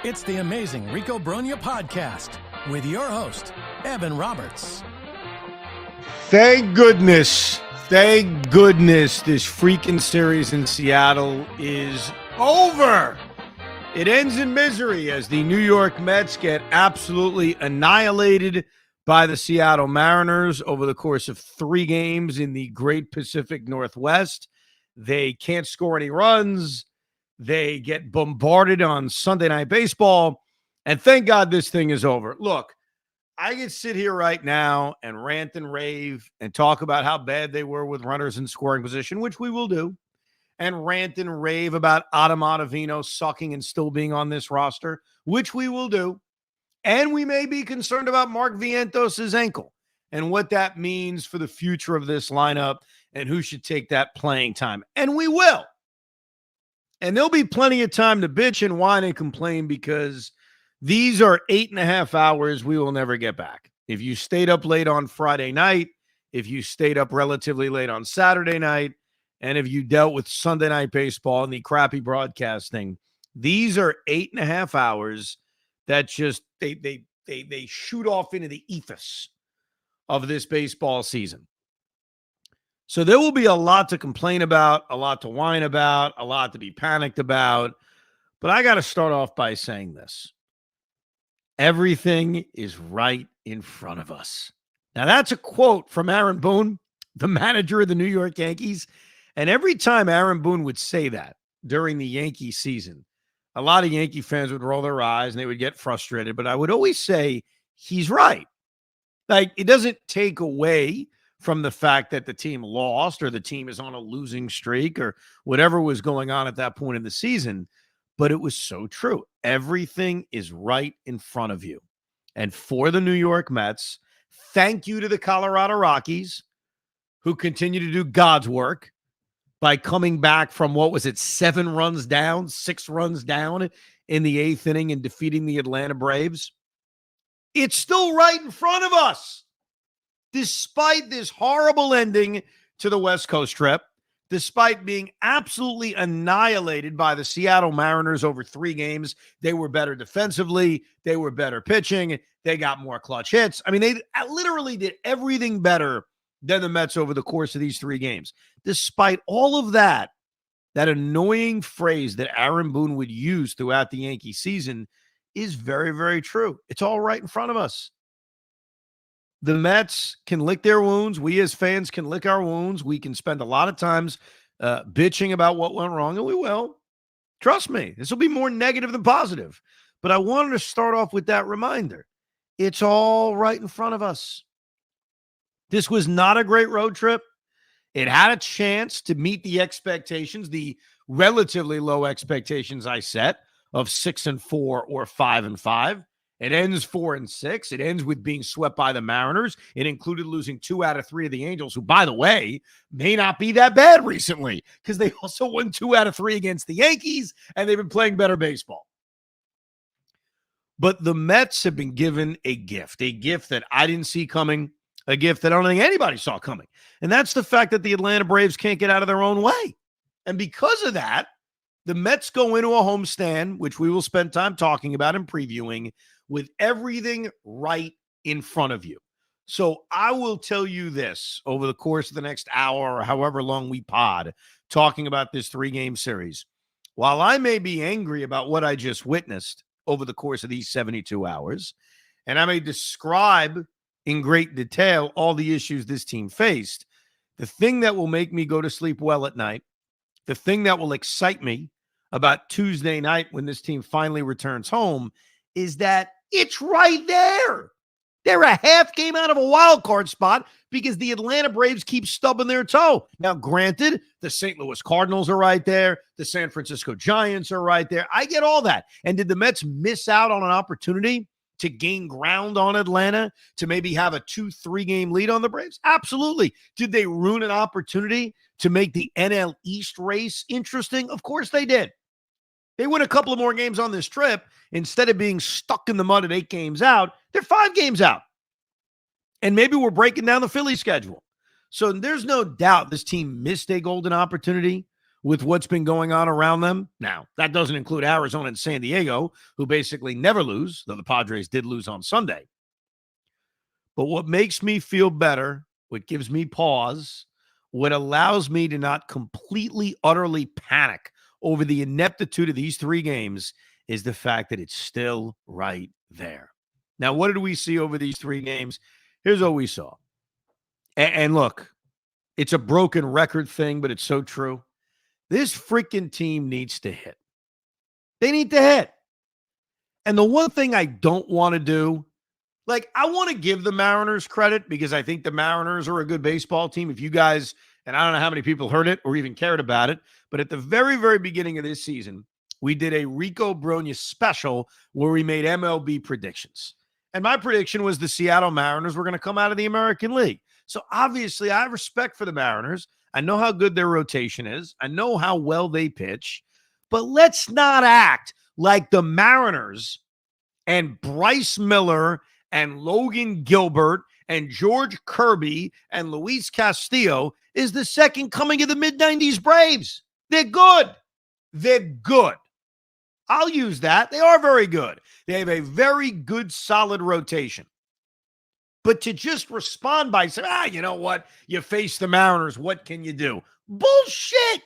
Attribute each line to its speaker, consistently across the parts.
Speaker 1: It's the amazing Rico Brogna podcast with your host, Evan Roberts.
Speaker 2: Thank goodness this freaking series in Seattle is over. It ends in misery as the New York Mets get absolutely annihilated by the Seattle Mariners over the course of 3 games in the Great Pacific Northwest. They can't score any runs. They get bombarded on Sunday Night Baseball. And thank God this thing is over. Look, I can sit here right now and rant and rave and talk about how bad they were with runners in scoring position, which we will do, and rant and rave about Adam Ottavino sucking and still being on this roster, which we will do. And we may be concerned about Mark Vientos' ankle and what that means for the future of this lineup and who should take that playing time. And we will. And there'll be plenty of time to bitch and whine and complain because these are 8.5 hours we will never get back. If you stayed up late on Friday night, if you stayed up relatively late on Saturday night, and if you dealt with Sunday Night Baseball and the crappy broadcasting, these are 8.5 hours that just they shoot off into the ethos of this baseball season. So there will be a lot to complain about, a lot to whine about, a lot to be panicked about. But I got to start off by saying this. Everything is right in front of us. Now, that's a quote from Aaron Boone, the manager of the New York Yankees. And every time Aaron Boone would say that during the Yankee season, a lot of Yankee fans would roll their eyes and they would get frustrated. But I would always say he's right. Like, it doesn't take away from the fact that the team lost or the team is on a losing streak or whatever was going on at that point in the season. But it was so true. Everything is right in front of you. And for the New York Mets, thank you to the Colorado Rockies, who continue to do God's work by coming back from, 7 runs down, 6 runs down in the 8th inning and defeating the Atlanta Braves. It's still right in front of us. Despite this horrible ending to the West Coast trip, despite being absolutely annihilated by the Seattle Mariners over 3 games, they were better defensively, they were better pitching, they got more clutch hits. I mean, they literally did everything better than the Mets over the course of these 3 games. Despite all of that, that annoying phrase that Aaron Boone would use throughout the Yankee season is very, very true. It's all right in front of us. The Mets can lick their wounds. We as fans can lick our wounds. We can spend a lot of times bitching about what went wrong, and we will. Trust me, this will be more negative than positive. But I wanted to start off with that reminder. It's all right in front of us. This was not a great road trip. It had a chance to meet the expectations, the relatively low expectations I set of 6-4 or 5-5. It ends 4-6. It ends with being swept by the Mariners. It included losing 2 out of 3 of the Angels, who, by the way, may not be that bad recently because they also won 2 out of 3 against the Yankees, and they've been playing better baseball. But the Mets have been given a gift that I didn't see coming, a gift that I don't think anybody saw coming. And that's the fact that the Atlanta Braves can't get out of their own way. And because of that, the Mets go into a homestand, which we will spend time talking about and previewing, with everything right in front of you. So I will tell you this over the course of the next hour or however long we pod talking about this 3-game series. While I may be angry about what I just witnessed over the course of these 72 hours, and I may describe in great detail all the issues this team faced, the thing that will make me go to sleep well at night, the thing that will excite me about Tuesday night when this team finally returns home is that it's right there. They're a half game out of a wild card spot because the Atlanta Braves keep stubbing their toe. Now, granted, the St. Louis Cardinals are right there. The San Francisco Giants are right there. I get all that. And did the Mets miss out on an opportunity to gain ground on Atlanta, to maybe have a 2-3 game lead on the Braves? Absolutely. Did they ruin an opportunity to make the NL East race interesting? Of course they did. They win a couple of more games on this trip. Instead of being stuck in the mud at 8 games out, they're 5 games out. And maybe we're breaking down the Philly schedule. So there's no doubt this team missed a golden opportunity with what's been going on around them. Now, that doesn't include Arizona and San Diego, who basically never lose, though the Padres did lose on Sunday. But what makes me feel better, what gives me pause, what allows me to not completely, utterly panic over the ineptitude of these 3 games is the fact that it's still right there. Now, what did we see over these 3 games? Here's what we saw. And look, it's a broken record thing, but it's so true. This freaking team needs to hit. They need to hit. And the one thing I don't want to do, like, I want to give the Mariners credit because I think the Mariners are a good baseball team. If you guys, and I don't know how many people heard it or even cared about it, but at the very, very beginning of this season, we did a Rico Brogna special where we made MLB predictions. And my prediction was the Seattle Mariners were going to come out of the American League. So obviously I have respect for the Mariners. I know how good their rotation is. I know how well they pitch. But let's not act like the Mariners and Bryce Miller and Logan Gilbert and George Kirby and Luis Castillo is the second coming of the mid-90s Braves. They're good. They're good. I'll use that. They are very good. They have a very good, solid rotation. But to just respond by saying, you know what? You face the Mariners. What can you do? Bullshit.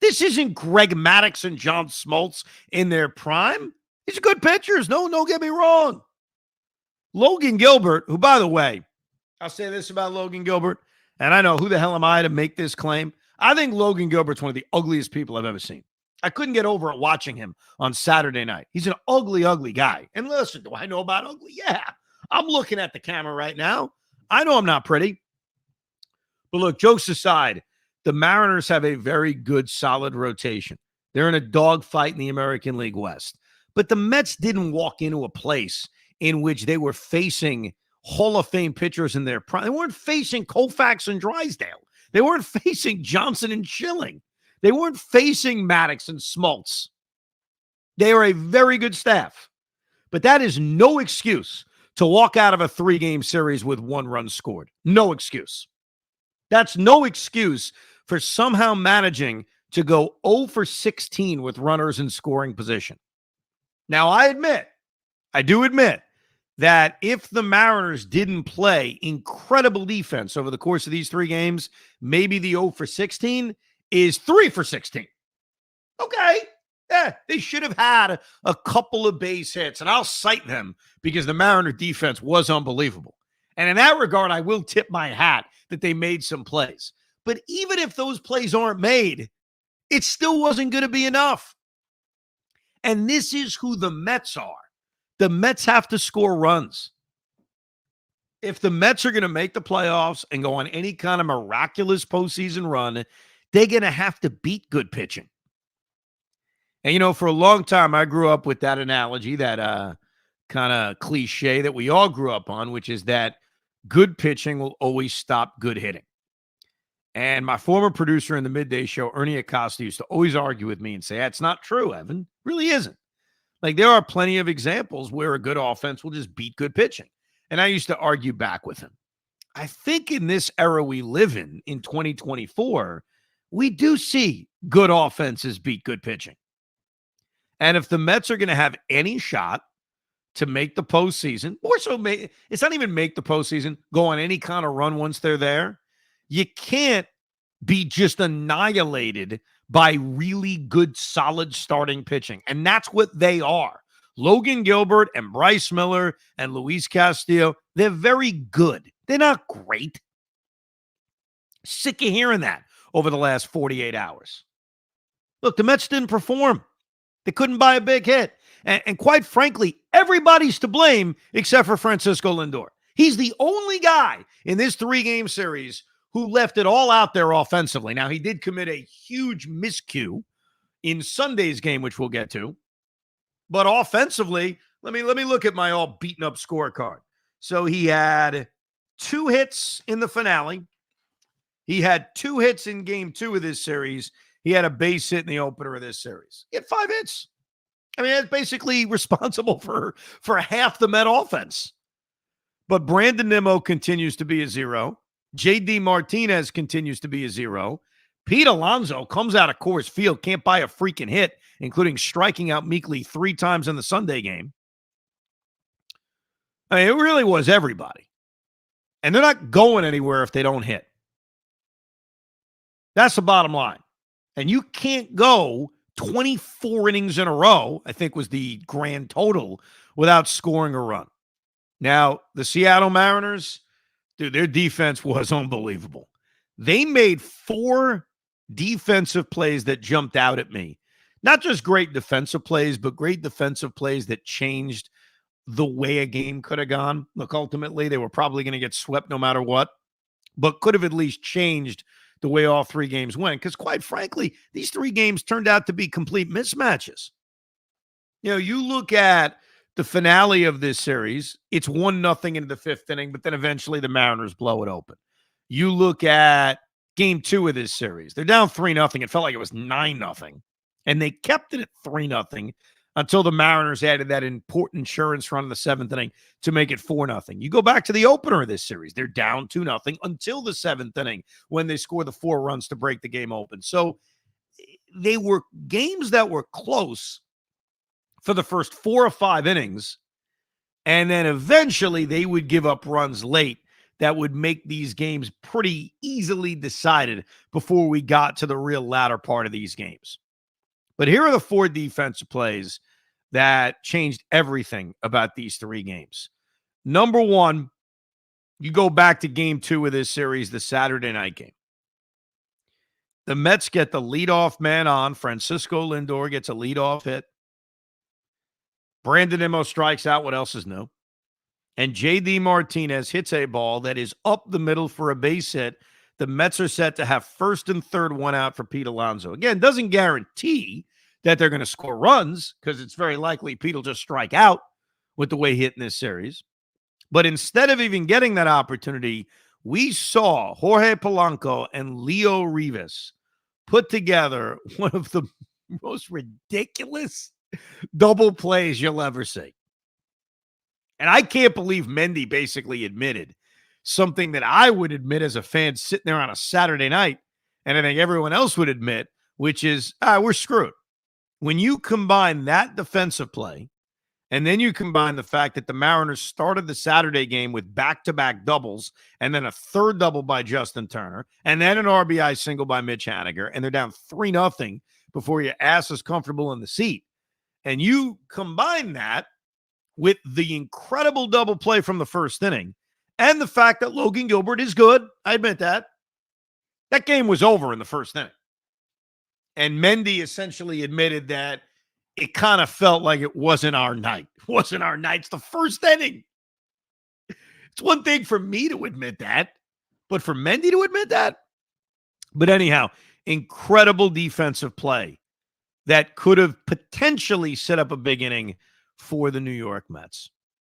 Speaker 2: This isn't Greg Maddux and John Smoltz in their prime. These are good pitchers. No, don't get me wrong. Logan Gilbert, who, by the way, I'll say this about Logan Gilbert, and I know who the hell am I to make this claim. I think Logan Gilbert's one of the ugliest people I've ever seen. I couldn't get over it watching him on Saturday night. He's an ugly, ugly guy. And listen, do I know about ugly? Yeah. I'm looking at the camera right now. I know I'm not pretty. But look, jokes aside, the Mariners have a very good, solid rotation. They're in a dogfight in the American League West. But the Mets didn't walk into a place in which they were facing Hall of Fame pitchers in their prime. They weren't facing Koufax and Drysdale. They weren't facing Johnson and Schilling. They weren't facing Maddux and Smoltz. They are a very good staff. But that is no excuse to walk out of a 3-game series with 1 run scored. No excuse. That's no excuse for somehow managing to go 0 for 16 with runners in scoring position. Now, I do admit that if the Mariners didn't play incredible defense over the course of these 3 games, maybe the 0 for 16 is 3 for 16. Okay. Yeah, they should have had a couple of base hits, and I'll cite them because the Mariner defense was unbelievable. And in that regard, I will tip my hat that they made some plays. But even if those plays aren't made, it still wasn't going to be enough. And this is who the Mets are. The Mets have to score runs. If the Mets are going to make the playoffs and go on any kind of miraculous postseason run, they're going to have to beat good pitching. And, for a long time, I grew up with that analogy, that kind of cliche that we all grew up on, which is that good pitching will always stop good hitting. And my former producer in the midday show, Ernie Acosta, used to always argue with me and say, that's not true, Evan. It really isn't. Like, there are plenty of examples where a good offense will just beat good pitching. And I used to argue back with him. I think in this era we live in 2024, we do see good offenses beat good pitching. And if the Mets are going to have any shot to make the postseason, or so it's not even make the postseason, go on any kind of run once they're there, you can't be just annihilated by really good, solid starting pitching. And that's what they are. Logan Gilbert and Bryce Miller and Luis Castillo, they're very good. They're not great. Sick of hearing that over the last 48 hours. Look, the Mets didn't perform. They couldn't buy a big hit. And quite frankly, everybody's to blame except for Francisco Lindor. He's the only guy in this 3-game series who left it all out there offensively. Now, he did commit a huge miscue in Sunday's game, which we'll get to. But offensively, let me look at my all beaten up scorecard. So he had 2 hits in the finale. He had 2 hits in game 2 of this series. He had a base hit in the opener of this series. He had 5 hits. I mean, that's basically responsible for half the Met offense. But Brandon Nimmo continues to be a 0. J.D. Martinez continues to be a 0. Pete Alonso comes out of Coors Field, can't buy a freaking hit, including striking out Meekly 3 times in the Sunday game. I mean, it really was everybody. And they're not going anywhere if they don't hit. That's the bottom line. And you can't go 24 innings in a row, I think was the grand total, without scoring a run. Now, the Seattle Mariners, dude, their defense was unbelievable. They made 4 defensive plays that jumped out at me. Not just great defensive plays, but great defensive plays that changed the way a game could have gone. Look, ultimately, they were probably going to get swept no matter what, but could have at least changed the way all 3 games went. Because quite frankly, these 3 games turned out to be complete mismatches. You know, you look at the finale of this series, it's 1-0 into the 5th inning, but then eventually the Mariners blow it open. You look at game 2 of this series, they're down 3-0. It felt like it was 9-0. And they kept it at 3-0 until the Mariners added that important insurance run in the 7th inning to make it 4-0. You go back to the opener of this series, they're down 2-0 until the 7th inning when they score the 4 runs to break the game open. So they were games that were close for the first 4 or 5 innings, and then eventually they would give up runs late that would make these games pretty easily decided before we got to the real latter part of these games. But here are the 4 defensive plays that changed everything about these 3 games. Number 1, you go back to game 2 of this series, the Saturday night game. The Mets get the leadoff man on. Francisco Lindor gets a leadoff hit. Brandon Nimmo strikes out. What else is new? And J.D. Martinez hits a ball that is up the middle for a base hit. The Mets are set to have 1st and 3rd, 1 out for Pete Alonso. Again, doesn't guarantee that they're going to score runs because it's very likely Pete will just strike out with the way he hit in this series. But instead of even getting that opportunity, we saw Jorge Polanco and Leo Rivas put together one of the most ridiculous double plays you'll ever see. And I can't believe Mendy basically admitted something that I would admit as a fan sitting there on a Saturday night, and I think everyone else would admit, which is, we're screwed. When you combine that defensive play, and then you combine the fact that the Mariners started the Saturday game with back-to-back doubles, and then a 3rd double by Justin Turner, and then an RBI single by Mitch Haniger, and they're down 3-0 before your ass is comfortable in the seat. And you combine that with the incredible double play from the 1st inning and the fact that Logan Gilbert is good. I admit that. That game was over in the 1st inning. And Mendy essentially admitted that it kind of felt like it wasn't our night. It wasn't our night. It's the 1st inning. It's one thing for me to admit that, but for Mendy to admit that? But anyhow, incredible defensive play that could have potentially set up a big inning for the New York Mets.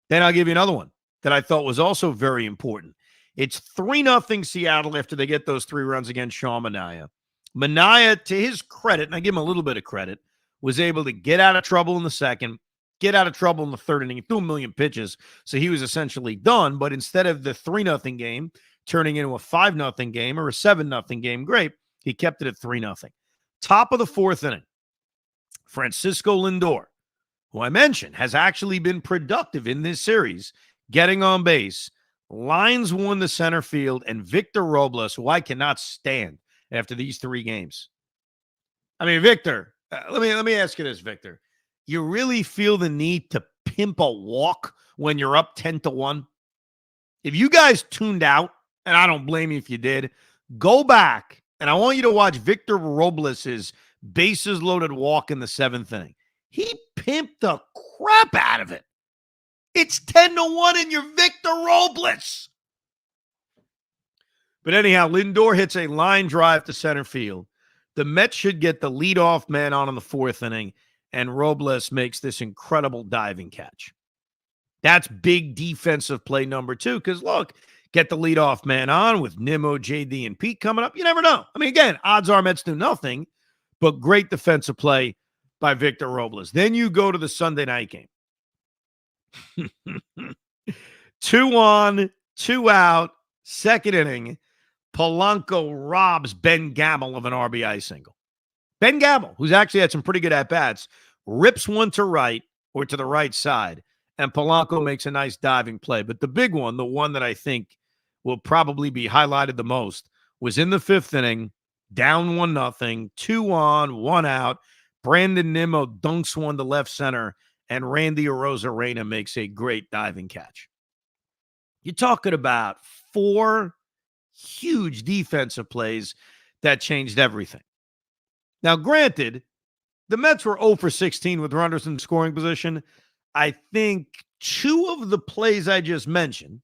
Speaker 2: Then I'll give you another one that I thought was also very important. It's 3-0 Seattle after they get those 3 runs against Sean Manaea. Manaea, to his credit, and I give him a little bit of credit, was able to get out of trouble in the 2nd, get out of trouble in the 3rd inning. He threw a million pitches, so he was essentially done. But instead of the 3-0 game turning into a 5-0 game or a 7-0 game, great, he kept it at 3-0. Top of the 4th inning, Francisco Lindor, who I mentioned has actually been productive in this series, getting on base, lines one to center field, and Victor Robles, who I cannot stand after these 3 games. I mean, Victor, let me ask you this, Victor. You really feel the need to pimp a walk when you're up 10-1? If you guys tuned out, and I don't blame you if you did, go back, and I want you to watch Victor Robles' bases loaded walk in the 7th inning. He pimped the crap out of it. It's 10-1 and you're Victor Robles. But anyhow, Lindor hits a line drive to center field. The Mets should get the leadoff man on in the 4th inning, and Robles makes this incredible diving catch. That's big defensive play number 2, because look, get the leadoff man on with Nimmo, JD, and Pete coming up. You never know. I mean, again, odds are Mets do nothing, but great defensive play by Victor Robles. Then you go to the Sunday night game. 2 on, 2 out, 2nd inning. Polanco robs Ben Gamble of an RBI single. Ben Gamble, who's actually had some pretty good at-bats, rips one to right or to the right side, and Polanco makes a nice diving play. But the big one, the one that I think will probably be highlighted the most, was in the fifth inning, down 1-0, 2 on, 1 out. Brandon Nimmo dunks one to left center, and Randy Arozarena makes a great diving catch. You're talking about 4 huge defensive plays that changed everything. Now, granted, the Mets were 0 for 16 with runners in scoring position. I think 2 of the plays I just mentioned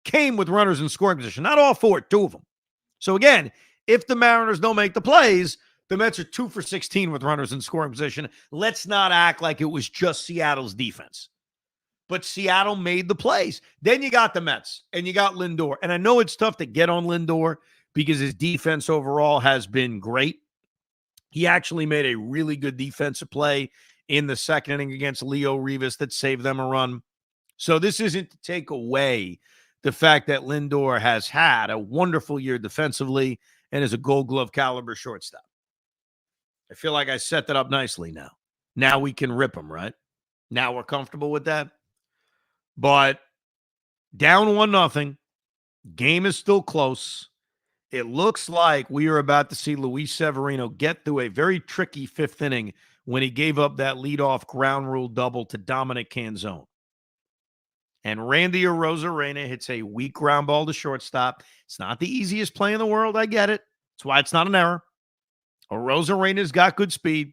Speaker 2: came with runners in scoring position. Not all 4, 2 of them. So again, if the Mariners don't make the plays, the Mets are 2 for 16 with runners in scoring position. Let's not act like it was just Seattle's defense. But Seattle made the plays. Then you got the Mets, and you got Lindor. And I know it's tough to get on Lindor because his defense overall has been great. He actually made a really good defensive play in the second inning against Leo Rivas that saved them a run. So this isn't to take away the fact that Lindor has had a wonderful year defensively and is a Gold Glove caliber shortstop. I feel like I set that up nicely now. Now we can rip him, right? Now we're comfortable with that. But down 1-0, game is still close. It looks like we are about to see Luis Severino get through a very tricky fifth inning when he gave up that leadoff ground rule double to Dominic Canzone. And Randy Arozarena hits a weak ground ball to shortstop. It's not the easiest play in the world. I get it. That's why it's not an error. Arozarena's got good speed.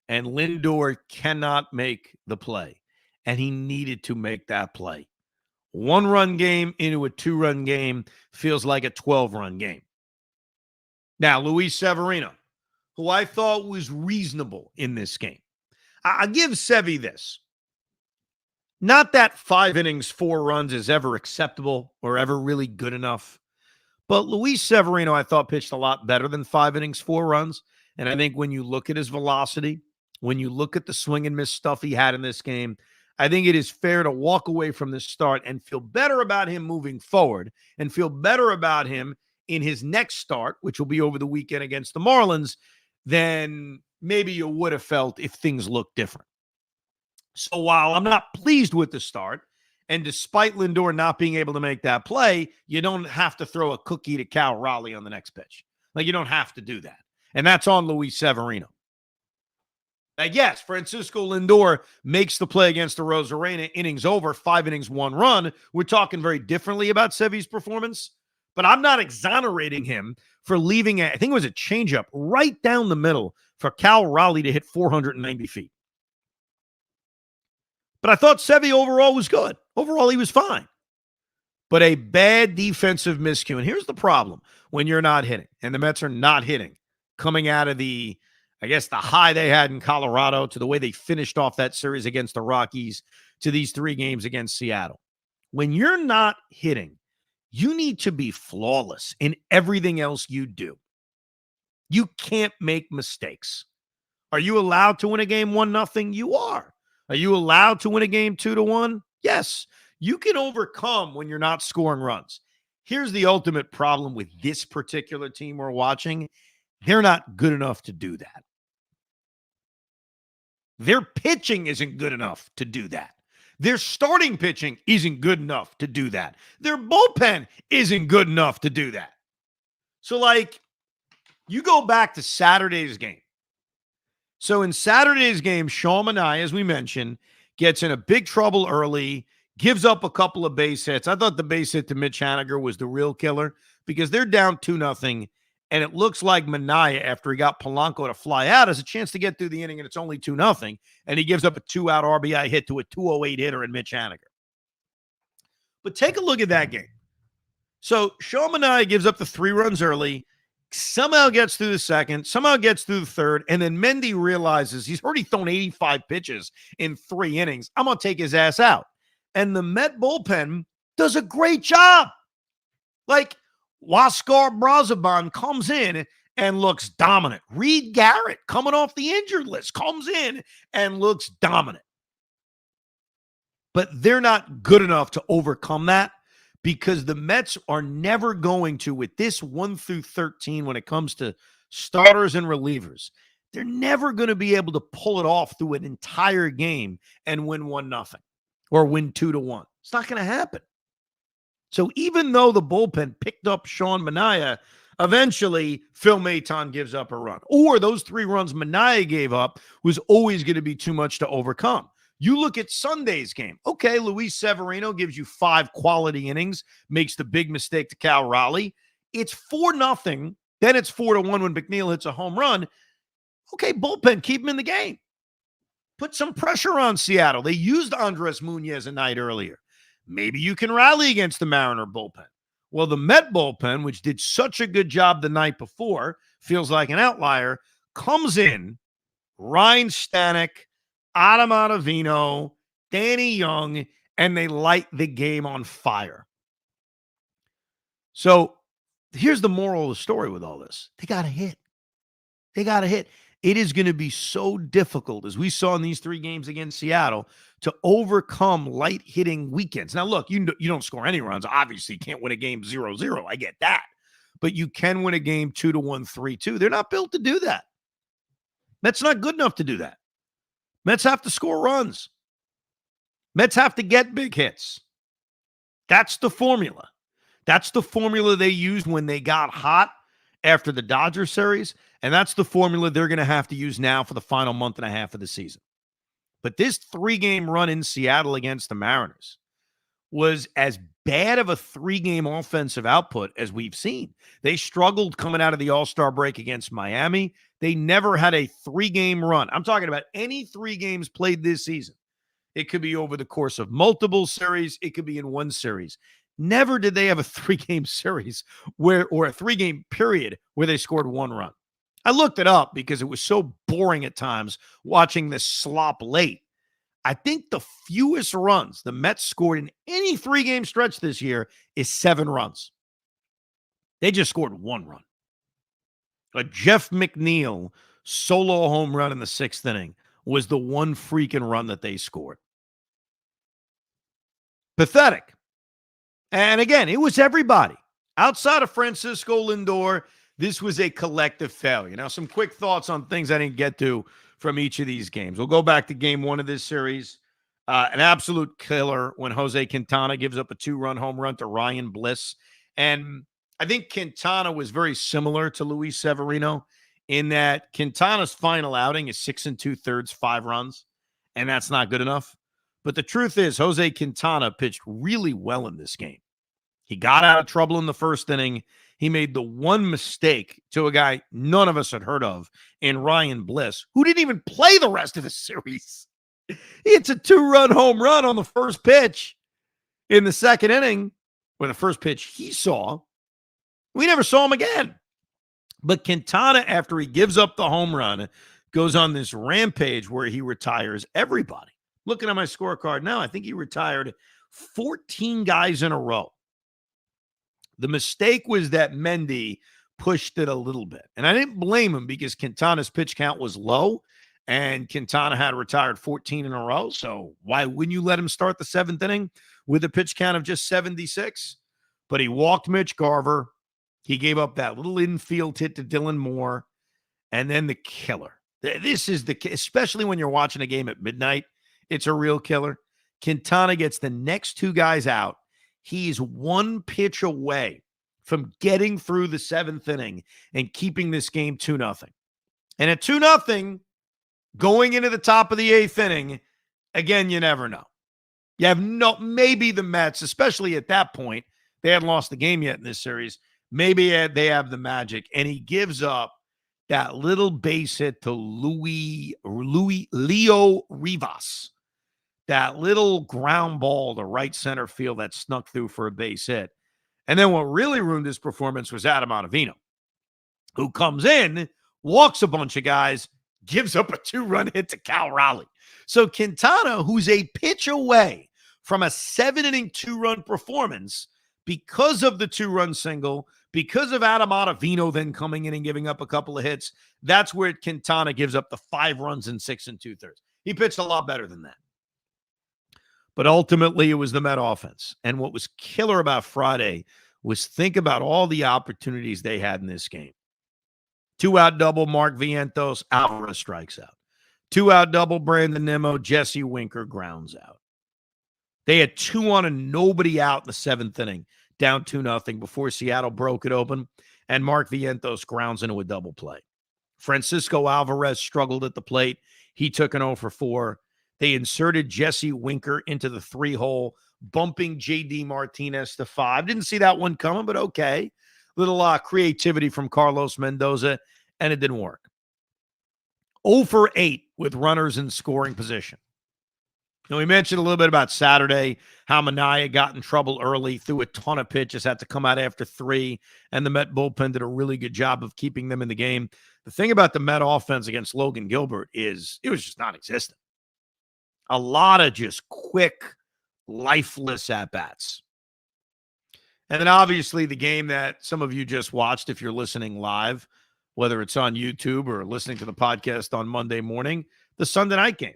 Speaker 2: And Lindor cannot make the play. And he needed to make that play. 1-run game into a 2-run game feels like a 12-run game. Now, Luis Severino, who I thought was reasonable in this game. I'll give Sevy this. Not that 5 innings, 4 runs is ever acceptable or ever really good enough. But Luis Severino, I thought, pitched a lot better than 5 innings, 4 runs. And I think when you look at his velocity, when you look at the swing and miss stuff he had in this game, I think it is fair to walk away from this start and feel better about him moving forward and feel better about him in his next start, which will be over the weekend against the Marlins, than maybe you would have felt if things looked different. So while I'm not pleased with the start, and despite Lindor not being able to make that play, you don't have to throw a cookie to Cal Raleigh on the next pitch. Like, you don't have to do that. And that's on Luis Severino. Like, yes, Francisco Lindor makes the play against the Arozarena, innings over, 5 innings, 1 run. We're talking very differently about Sevy's performance, but I'm not exonerating him for leaving, I think it was a changeup right down the middle for Cal Raleigh to hit 490 feet. But I thought Sevy overall was good. Overall, he was fine. But a bad defensive miscue. And here's the problem when you're not hitting, and the Mets are not hitting, coming out of the high they had in Colorado to the way they finished off that series against the Rockies to these 3 games against Seattle. When you're not hitting, you need to be flawless in everything else you do. You can't make mistakes. Are you allowed to win a game 1-0? You are. Are you allowed to win a game 2-1? Yes. You can overcome when you're not scoring runs. Here's the ultimate problem with this particular team we're watching. They're not good enough to do that. Their pitching isn't good enough to do that. Their starting pitching isn't good enough to do that. Their bullpen isn't good enough to do that. So, you go back to Saturday's game. So in Saturday's game, Sean Manaea, as we mentioned, gets in a big trouble early, gives up a couple of base hits. I thought the base hit to Mitch Haniger was the real killer because they're down 2-0, and it looks like Manaea, after he got Polanco to fly out, has a chance to get through the inning, and it's only 2-0, and he gives up a 2-out RBI hit to a 208 hitter in Mitch Haniger. But take a look at that game. So Sean Manaea gives up the 3 runs early, somehow gets through the second, somehow gets through the third, and then Mendy realizes he's already thrown 85 pitches in 3 innings. I'm going to take his ass out. And the Met bullpen does a great job. Huascar Brazoban comes in and looks dominant. Reed Garrett, coming off the injured list, comes in and looks dominant. But they're not good enough to overcome that because the Mets are never going to, with this 1 through 13, when it comes to starters and relievers, they're never going to be able to pull it off through an entire game and win 1-0 or win 2-1. It's not going to happen. So even though the bullpen picked up Sean Manaea, eventually Phil Maton gives up a run. Or those 3 runs Manaea gave up was always going to be too much to overcome. You look at Sunday's game. Okay, Luis Severino gives you 5 quality innings, makes the big mistake to Cal Raleigh. It's 4-0. Then it's 4-1 when McNeil hits a home run. Okay, bullpen, keep him in the game. Put some pressure on Seattle. They used Andres Munoz a night earlier. Maybe you can rally against the Mariner bullpen. Well, the Met bullpen, which did such a good job the night before, feels like an outlier, comes in, Ryan Stanek, Adam Ottavino, Danny Young, and they light the game on fire. So here's the moral of the story with all this. They got to hit. They got to hit. It is going to be so difficult, as we saw in these 3 games against Seattle, to overcome light hitting weekends. Now, look, you don't score any runs. Obviously, you can't win a game 0-0. I get that. But you can win a game 2-1, 3-2. They're not built to do that. Mets not good enough to do that. Mets have to score runs. Mets have to get big hits. That's the formula. That's the formula they used when they got hot after the Dodgers series, and that's the formula they're going to have to use now for the final month and a half of the season. But this 3-game run in Seattle against the Mariners was as bad of a 3-game offensive output as we've seen. They struggled coming out of the All-Star break against Miami. They never had a 3-game run. I'm talking about any 3 games played this season. It could be over the course of multiple series. It could be in one series. Never did they have a 3-game series or a 3-game period where they scored 1 run. I looked it up because it was so boring at times watching this slop late. I think the fewest runs the Mets scored in any 3-game stretch this year is 7 runs. They just scored 1 run. A Jeff McNeil solo home run in the 6th inning was the one freaking run that they scored. Pathetic. And again, it was everybody. Outside of Francisco Lindor, this was a collective failure. Now, some quick thoughts on things I didn't get to from each of these games. We'll go back to game 1 of this series. An absolute killer when Jose Quintana gives up a 2-run home run to Ryan Bliss. And I think Quintana was very similar to Luis Severino in that Quintana's final outing is 6 2/3, 5 runs, and that's not good enough. But the truth is, Jose Quintana pitched really well in this game. He got out of trouble in the 1st inning. He made the one mistake to a guy none of us had heard of in Ryan Bliss, who didn't even play the rest of the series. He hits a 2-run home run on the first pitch in the 2nd inning, or the first pitch he saw. We never saw him again. But Quintana, after he gives up the home run, goes on this rampage where he retires everybody. Looking at my scorecard now, I think he retired 14 guys in a row. The mistake was that Mendy pushed it a little bit. And I didn't blame him because Quintana's pitch count was low and Quintana had retired 14 in a row. So why wouldn't you let him start the 7th inning with a pitch count of just 76? But he walked Mitch Garver. He gave up that little infield hit to Dylan Moore. And then the killer. This is especially when you're watching a game at midnight, it's a real killer. Quintana gets the next 2 guys out. He's 1 pitch away from getting through the 7th inning and keeping this game 2-0. And at 2-0, going into the top of the 8th inning, again, you never know. You have maybe the Mets, especially at that point, they hadn't lost the game yet in this series. Maybe they have the magic. And he gives up that little base hit to Leo Rivas. That little ground ball to right center field that snuck through for a base hit. And then what really ruined his performance was Adam Ottavino, who comes in, walks a bunch of guys, gives up a 2-run hit to Cal Raleigh. So Quintana, who's a pitch away from a 7-inning 2-run performance because of the 2-run single, because of Adam Ottavino then coming in and giving up a couple of hits, that's where Quintana gives up the 5 runs in 6 2/3. He pitched a lot better than that. But ultimately, it was the Met offense. And what was killer about Friday was think about all the opportunities they had in this game. 2-out double, Mark Vientos, Alvarez strikes out. 2-out double, Brandon Nimmo, Jesse Winker grounds out. They had 2 on and nobody out in the 7th inning, down 2-0 before Seattle broke it open, and Mark Vientos grounds into a double play. Francisco Alvarez struggled at the plate. He took an 0 for 4. They inserted Jesse Winker into the 3-hole, bumping J.D. Martinez to 5. Didn't see that one coming, but okay. Little creativity from Carlos Mendoza, and it didn't work. 0 for 8 with runners in scoring position. Now, we mentioned a little bit about Saturday, how Minaya got in trouble early, threw a ton of pitches, had to come out after 3, and the Met bullpen did a really good job of keeping them in the game. The thing about the Met offense against Logan Gilbert is it was just non-existent. A lot of just quick, lifeless at-bats. And then obviously the game that some of you just watched, if you're listening live, whether it's on YouTube or listening to the podcast on Monday morning, the Sunday night game.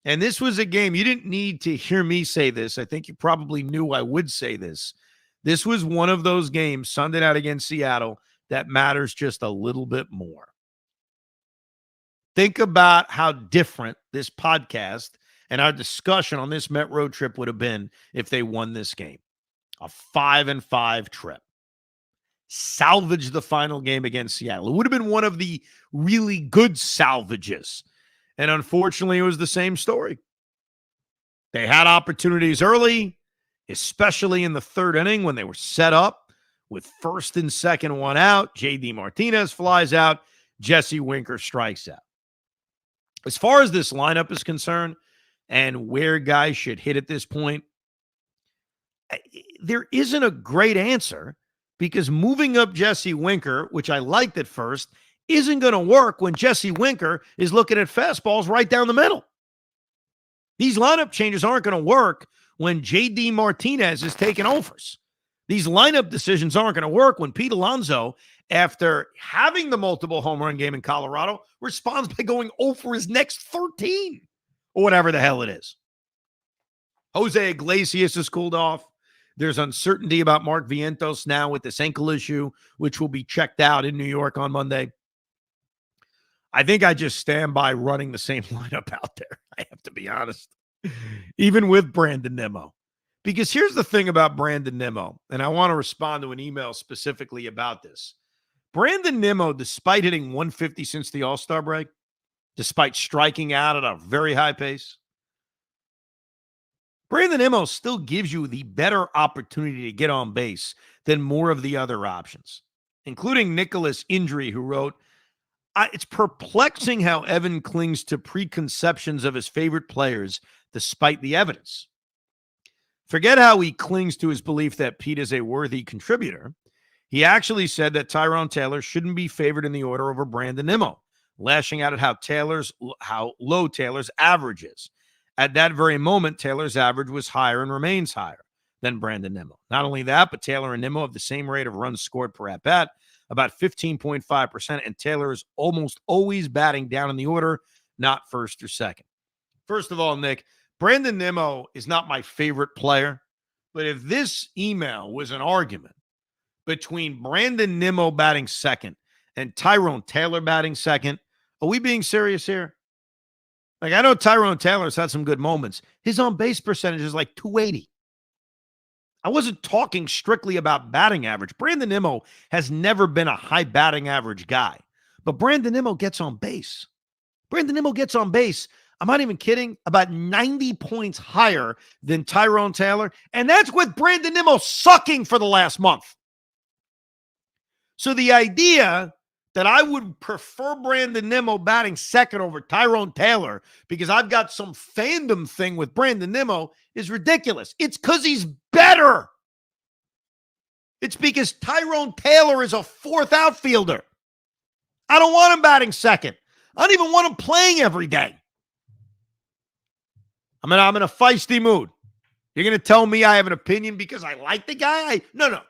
Speaker 2: And this was a game, you didn't need to hear me say this. I think you probably knew I would say this. This was one of those games, Sunday night against Seattle, that matters just a little bit more. Think about how different this podcast and our discussion on this Met road trip would have been if they won this game. A 5-5 trip. Salvage the final game against Seattle. It would have been one of the really good salvages. And unfortunately, it was the same story. They had opportunities early, especially in the 3rd inning when they were set up with 1st and 2nd one out. J.D. Martinez flies out. Jesse Winker strikes out. As far as this lineup is concerned and where guys should hit at this point, there isn't a great answer because moving up Jesse Winker, which I liked at first, isn't going to work when Jesse Winker is looking at fastballs right down the middle. These lineup changes aren't going to work when J.D. Martinez is taking overs. These lineup decisions aren't going to work when Pete Alonso, after having the multiple home run game in Colorado, responds by going 0 for his next 13 or whatever the hell it is. Jose Iglesias has cooled off. There's uncertainty about Mark Vientos now with this ankle issue, which will be checked out in New York on Monday. I think I just stand by running the same lineup out there. I have to be honest, even with Brandon Nimmo. Because here's the thing about Brandon Nimmo, and I want to respond to an email specifically about this. Brandon Nimmo, despite hitting 150 since the All-Star break, despite striking out at a very high pace, Brandon Nimmo still gives you the better opportunity to get on base than more of the other options, including Nicholas Indri, who wrote, it's perplexing how Evan clings to preconceptions of his favorite players despite the evidence. Forget how he clings to his belief that Pete is a worthy contributor. He actually said that Tyrone Taylor shouldn't be favored in the order over Brandon Nimmo, lashing out at how low Taylor's average is. At that very moment, Taylor's average was higher and remains higher than Brandon Nimmo. Not only that, but Taylor and Nimmo have the same rate of runs scored per at-bat, about 15.5%, and Taylor is almost always batting down in the order, not first or second. First of all, Nick, Brandon Nimmo is not my favorite player, but if this email was an argument between Brandon Nimmo batting second and Tyrone Taylor batting second, are we being serious here? Like, I know Tyrone Taylor's had some good moments. His on-base percentage is like 280. I wasn't talking strictly about batting average. Brandon Nimmo has never been a high batting average guy, but Brandon Nimmo gets on base. Brandon Nimmo gets on base, I'm not even kidding, about 90 points higher than Tyrone Taylor, and that's with Brandon Nimmo sucking for the last month. So the idea that I would prefer Brandon Nimmo batting second over Tyrone Taylor because I've got some fandom thing with Brandon Nimmo is ridiculous. It's because he's better. It's because Tyrone Taylor is a fourth outfielder. I don't want him batting second. I don't even want him playing every day. I'm in a feisty mood. You're going to tell me I have an opinion because I like the guy? No.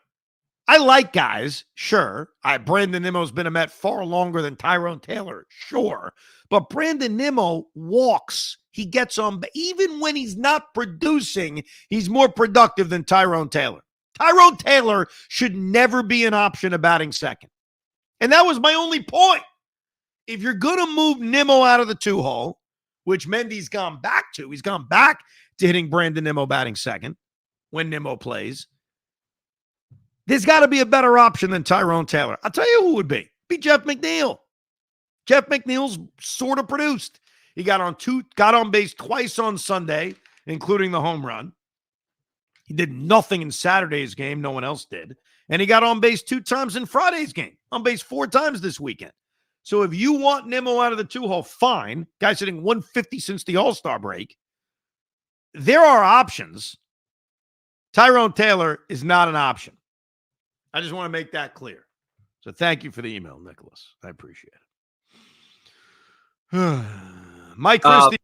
Speaker 2: I like guys, sure. Brandon Nimmo's been a Met far longer than Tyrone Taylor, sure. But Brandon Nimmo walks. he gets on. Even when he's not producing, he's more productive than Tyrone Taylor. Tyrone Taylor should never be an option of batting second. And that was my only point. If you're going to move Nimmo out of the 2-hole, which Mendy's gone back to, he's gone back to hitting Brandon Nimmo batting second when Nimmo plays, there's got to be a better option than Tyrone Taylor. I'll tell you who would be. Be Jeff McNeil. Jeff McNeil's sort of produced. He got on base twice on Sunday, including the home run. He did nothing in Saturday's game. No one else did. And he got on base 2 times in Friday's game. On base 4 times this weekend. So if you want Nimmo out of the 2-hole, fine. Guy's hitting 150 since the All-Star break. There are options. Tyrone Taylor is not an option. I just want to make that clear. So thank you for the email, Nicholas. I appreciate it. Mike Christie.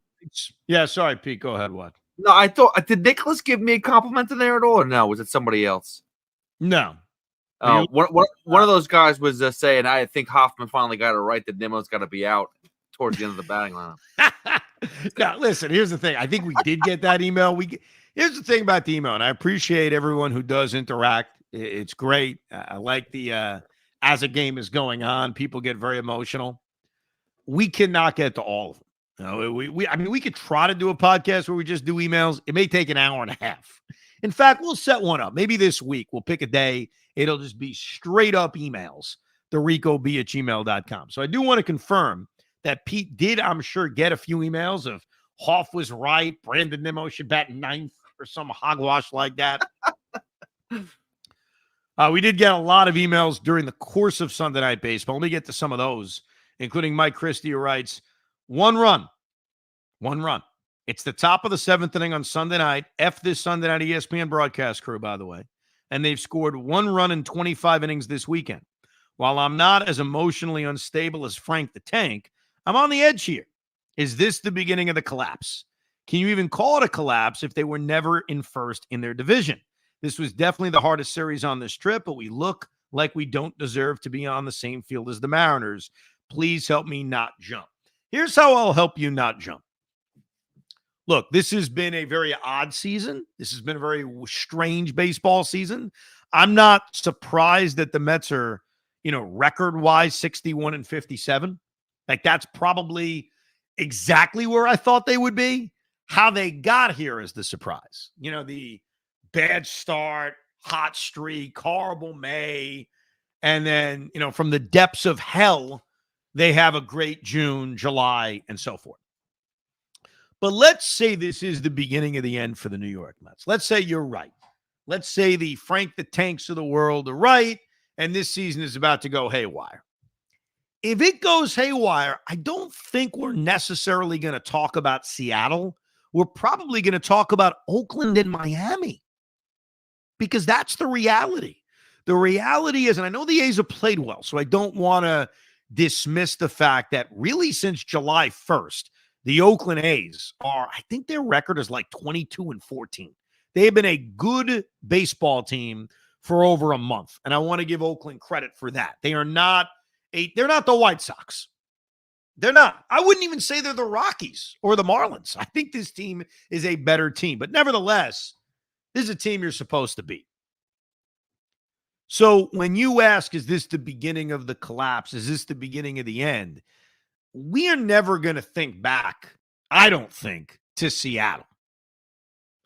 Speaker 2: Yeah, sorry, Pete. Go ahead. What?
Speaker 3: No, I thought, did Nicholas give me a compliment in there at all, or no? Was it somebody else?
Speaker 2: No.
Speaker 3: One of those guys was saying, I think Hoffman finally got it right that Nimmo's got to be out towards the end of the batting lineup.
Speaker 2: Now, listen, here's the thing. I think we did get that email. Here's the thing about the email, and I appreciate everyone who does interact. It's great. I like the as a game is going on, people get very emotional. We cannot get to all of them. You know, we could try to do a podcast where we just do emails. It may take an hour and a half. In fact, we'll set one up. Maybe this week we'll pick a day. It'll just be straight up emails, the ricob@gmail.com. So I do want to confirm that Pete did, I'm sure, get a few emails of Hoff was right, Brandon Nimmo should bat 9th or some hogwash like that. We did get a lot of emails during the course of Sunday Night Baseball. Let me get to some of those, including Mike Christie, who writes, one run. It's the top of the 7th inning on Sunday night. F this Sunday night ESPN broadcast crew, by the way. And they've scored 1 run in 25 innings this weekend. While I'm not as emotionally unstable as Frank the Tank, I'm on the edge here. Is this the beginning of the collapse? Can you even call it a collapse if they were never in first in their division? This was definitely the hardest series on this trip, but we look like we don't deserve to be on the same field as the Mariners. Please help me not jump. Here's how I'll help you not jump. Look, this has been a very odd season. This has been a very strange baseball season. I'm not surprised that the Mets are, record-wise 61-57. Like, that's probably exactly where I thought they would be. How they got here is the surprise. The bad start, hot streak, horrible May, and then, from the depths of hell, they have a great June, July, and so forth. But let's say this is the beginning of the end for the New York Mets. Let's say you're right. Let's say the Frank the Tanks of the world are right, and this season is about to go haywire. If it goes haywire, I don't think we're necessarily going to talk about Seattle. We're probably going to talk about Oakland and Miami, because that's the reality. The reality is, and I know the A's have played well, so I don't want to dismiss the fact that really since July 1st, the Oakland A's I think their record is like 22-14. They have been a good baseball team for over a month, and I want to give Oakland credit for that. They're not the White Sox. They're not. I wouldn't even say they're the Rockies or the Marlins. I think this team is a better team, but nevertheless, this is a team you're supposed to beat. So when you ask, is this the beginning of the collapse? Is this the beginning of the end? We are never going to think back, I don't think, to Seattle.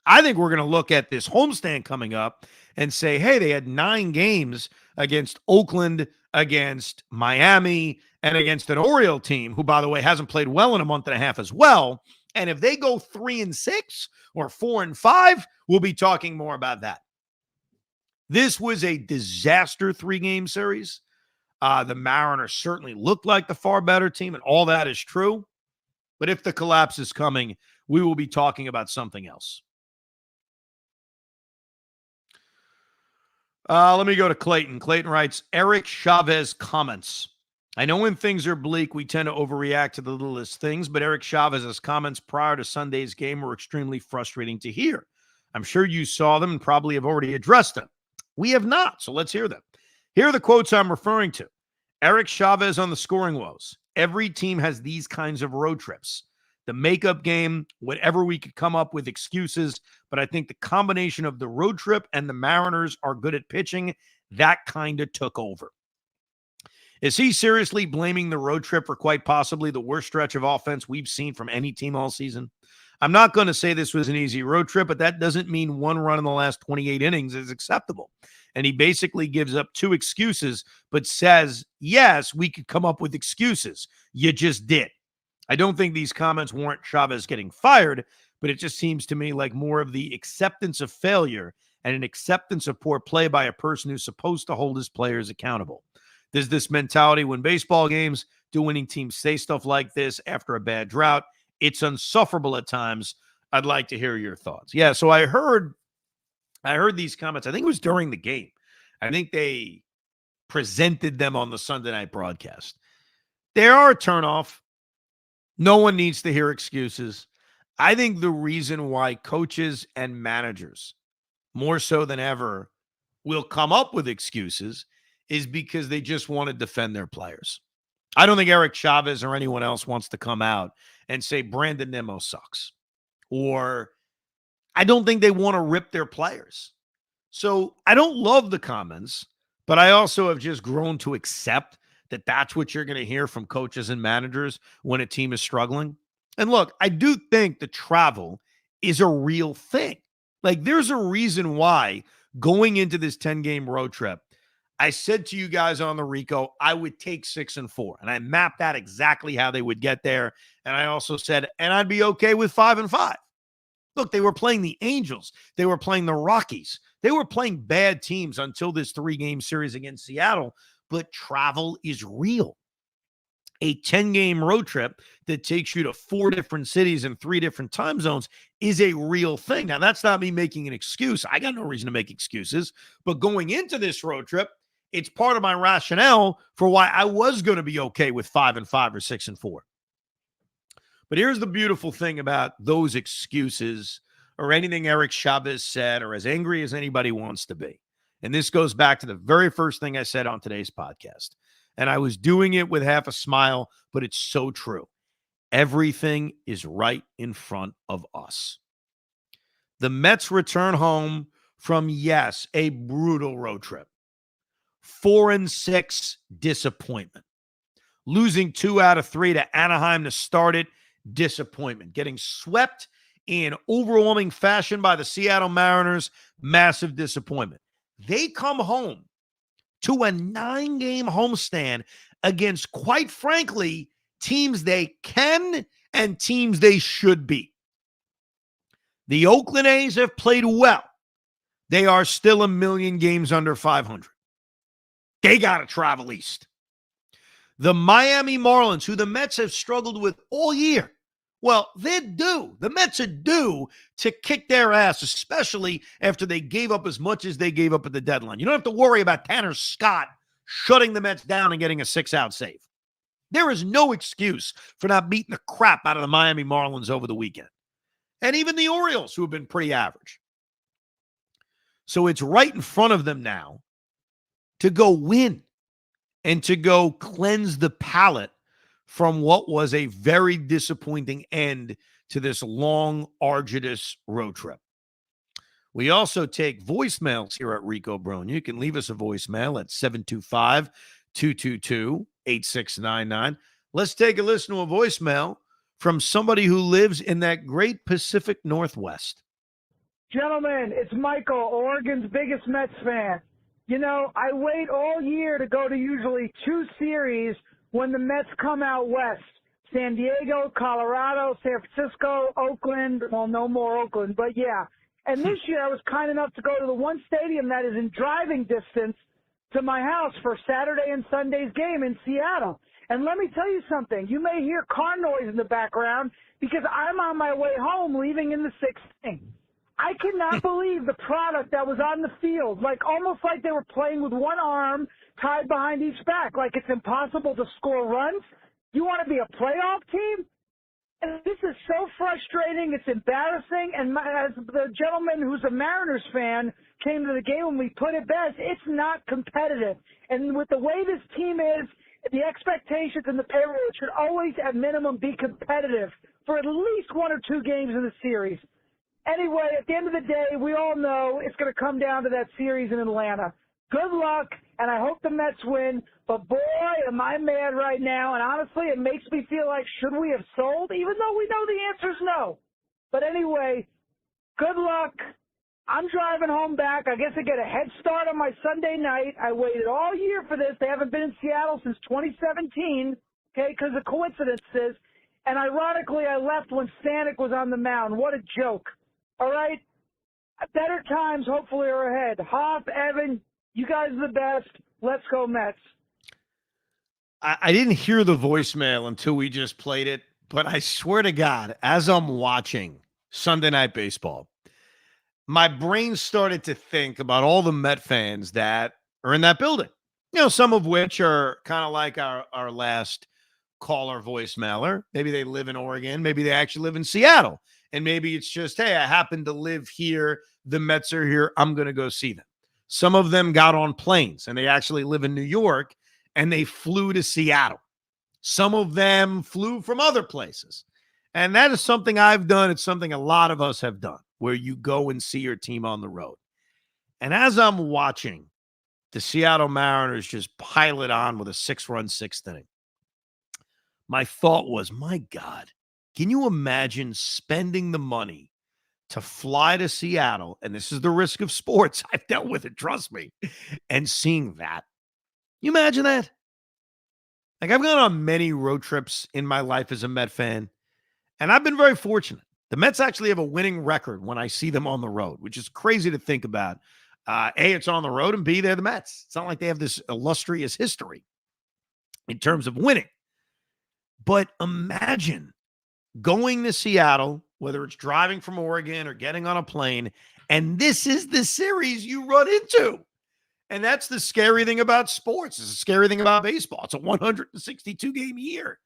Speaker 2: I think we're going to look at this homestand coming up and say, hey, they had 9 games against Oakland, against Miami, and against an Oriole team who, by the way, hasn't played well in a month and a half as well. And if they go 3-6 or 4-5, we'll be talking more about that. This was a disaster 3-game series. The Mariners certainly looked like the far better team, and all that is true. But if the collapse is coming, we will be talking about something else. Let me go to Clayton. Clayton writes, Eric Chavez comments. I know when things are bleak, we tend to overreact to the littlest things, but Eric Chavez's comments prior to Sunday's game were extremely frustrating to hear. I'm sure you saw them and probably have already addressed them. We have not, so let's hear them. Here are the quotes I'm referring to. Eric Chavez on the scoring woes. Every team has these kinds of road trips. the makeup game, whatever we could come up with excuses. But I think the combination of the road trip and the Mariners are good at pitching, that kind of took over. Is he seriously blaming the road trip for quite possibly the worst stretch of offense we've seen from any team all season? I'm not going to say this was an easy road trip, but that doesn't mean one run in the last 28 innings is acceptable. And he basically gives up 2 excuses, but says, yes, we could come up with excuses. You just did. I don't think these comments warrant Chavez getting fired, but it just seems to me like more of the acceptance of failure and an acceptance of poor play by a person who's supposed to hold his players accountable. There's this mentality when baseball games, do winning teams say stuff like this after a bad drought? It's insufferable at times. I'd like to hear your thoughts. Yeah, so I heard these comments. I think it was during the game. I think they presented them on the Sunday night broadcast. They are a turnoff. No one needs to hear excuses. I think the reason why coaches and managers, more so than ever, will come up with excuses is because they just want to defend their players. I don't think Eric Chavez or anyone else wants to come out and say Brandon Nimmo sucks. Or I don't think they want to rip their players. So I don't love the comments, but I also have just grown to accept that that's what you're going to hear from coaches and managers when a team is struggling. And look, I do think the travel is a real thing. Like there's a reason why going into this 10-game road trip, I said to you guys on the Rico, I would take 6-4, and I mapped out exactly how they would get there. And I also said, and I'd be okay with 5-5. Look, they were playing the Angels. They were playing the Rockies. They were playing bad teams until this 3-game series against Seattle, but travel is real. A 10-game road trip that takes you to 4 different cities and 3 different time zones is a real thing. Now, that's not me making an excuse. I got no reason to make excuses, but going into this road trip, it's part of my rationale for why I was going to be okay with 5-5 or 6-4. But here's the beautiful thing about those excuses or anything Eric Chavez said or as angry as anybody wants to be. And this goes back to the very first thing I said on today's podcast. And I was doing it with half a smile, but it's so true. Everything is right in front of us. The Mets return home from, yes, a brutal road trip. 4-6 disappointment. Losing 2 out of 3 to Anaheim to start it, disappointment. Getting swept in overwhelming fashion by the Seattle Mariners, massive disappointment. They come home to a 9-game homestand against, quite frankly, teams they can and teams they should beat. The Oakland A's have played well. They are still 1,000,000 games under 500. They got to travel east. The Miami Marlins, who the Mets have struggled with all year, well, they're due. The Mets are due to kick their ass, especially after they gave up as much as they gave up at the deadline. You don't have to worry about Tanner Scott shutting the Mets down and getting a 6-out save. There is no excuse for not beating the crap out of the Miami Marlins over the weekend. And even the Orioles, who have been pretty average. So it's right in front of them now to go win and to go cleanse the palate from what was a very disappointing end to this long, arduous road trip. We also take voicemails here at Rico Brogna. You can leave us a voicemail at 725-222-8699. Let's take a listen to a voicemail from somebody who lives in that great Pacific Northwest.
Speaker 4: Gentlemen, it's Michael, Oregon's biggest Mets fan. You know, I wait all year to go to usually 2 series when the Mets come out west. San Diego, Colorado, San Francisco, Oakland. Well, no more Oakland, but yeah. And this year I was kind enough to go to the one stadium that is in driving distance to my house for Saturday and Sunday's game in Seattle. And let me tell you something. You may hear car noise in the background because I'm on my way home leaving in the 6th inning. I cannot believe the product that was on the field, like almost like they were playing with one arm tied behind each back, like it's impossible to score runs. You want to be a playoff team? And this is so frustrating. It's embarrassing. And as the gentleman who's a Mariners fan came to the game when we put it best, it's not competitive. And with the way this team is, the expectations and the payroll should always, at minimum, be competitive for at least 1 or 2 games in the series. Anyway, at the end of the day, we all know it's going to come down to that series in Atlanta. Good luck, and I hope the Mets win. But boy, am I mad right now. And honestly, it makes me feel like, should we have sold? Even though we know the answer is no. But anyway, good luck. I'm driving home back. I guess I get a head start on my Sunday night. I waited all year for this. They haven't been in Seattle since 2017, okay, because of coincidences. And ironically, I left when Stanek was on the mound. What a joke. All right? Better times hopefully are ahead. Hoff, Evan, you guys are the best. Let's go Mets.
Speaker 2: I didn't hear the voicemail until we just played it, but I swear to God, as I'm watching Sunday Night Baseball, my brain started to think about all the Met fans that are in that building. You know, some of which are kind of like our last caller voicemailer. Maybe they live in Oregon. Maybe they actually live in Seattle. And maybe it's just, hey, I happen to live here. The Mets are here. I'm going to go see them. Some of them got on planes and they actually live in New York and they flew to Seattle. Some of them flew from other places. And that is something I've done. It's something a lot of us have done, where you go and see your team on the road. And as I'm watching the Seattle Mariners just pile it on with a 6-run 6th inning, my thought was, my God, can you imagine spending the money to fly to Seattle? And this is the risk of sports. I've dealt with it, trust me. And seeing that. You imagine that? Like, I've gone on many road trips in my life as a Met fan, and I've been very fortunate. The Mets actually have a winning record when I see them on the road, which is crazy to think about. A, it's on the road, and B, they're the Mets. It's not like they have this illustrious history in terms of winning. But imagine going to Seattle, whether it's driving from Oregon or getting on a plane, and this is the series you run into. And that's the scary thing about sports. It's a scary thing about baseball. It's a 162-game year.